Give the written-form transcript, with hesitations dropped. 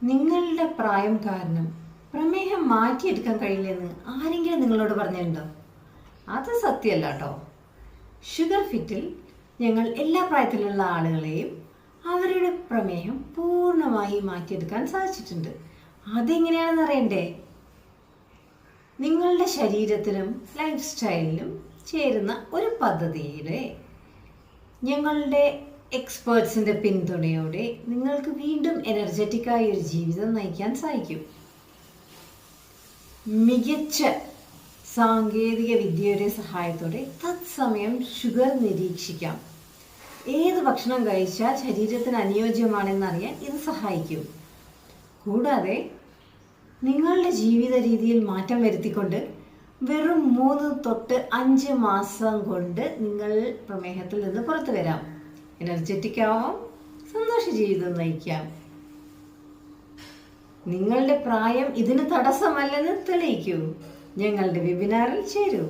നിങ്ങളുടെ പ്രായം കാരണം പ്രമേഹം മാറ്റിയെടുക്കാൻ കഴിയില്ലെന്ന് ആരെങ്കിലും നിങ്ങളോട് പറഞ്ഞിട്ടുണ്ടോ? അത് സത്യമല്ല കേട്ടോ. ഷുഗർ ഫിറ്റിൽ ഞങ്ങൾ എല്ലാ പ്രായത്തിലുള്ള ആളുകളെയും അവരുടെ പ്രമേഹം പൂർണ്ണമായി മാറ്റിയെടുക്കാൻ സാധിച്ചിട്ടുണ്ട്. അതെങ്ങനെയാണെന്ന് അറിയണ്ടേ? നിങ്ങളുടെ ശരീരത്തിനും ലൈഫ് സ്റ്റൈലിനും ചേരുന്ന ഒരു പദ്ധതിയിലെ ഞങ്ങളുടെ എക്സ്പേർട്സിൻ്റെ പിന്തുണയോടെ നിങ്ങൾക്ക് വീണ്ടും എനർജറ്റിക്കായ ഒരു ജീവിതം നയിക്കാൻ സാധിക്കും. മികച്ച സാങ്കേതിക വിദ്യയുടെ സഹായത്തോടെ തത്സമയം ഷുഗർ നിരീക്ഷിക്കാം. ഏത് ഭക്ഷണം കഴിച്ചാൽ ശരീരത്തിന് അനുയോജ്യമാണെന്നറിയാൻ ഇത് സഹായിക്കും. കൂടാതെ നിങ്ങളുടെ ജീവിത രീതിയിൽ മാറ്റം വരുത്തിക്കൊണ്ട് വെറും 3 തൊട്ട് 5 മാസം കൊണ്ട് നിങ്ങൾ പ്രമേഹത്തിൽ നിന്ന് പുറത്തു വരാം. എനർജറ്റിക് ആവാം, സന്തോഷ ജീവിതം നയിക്കാം. നിങ്ങളുടെ പ്രായം ഇതിന് തടസ്സമല്ലെന്ന് തെളിയിക്കൂ. ഞങ്ങളുടെ വെബിനാറിൽ ചേരൂ.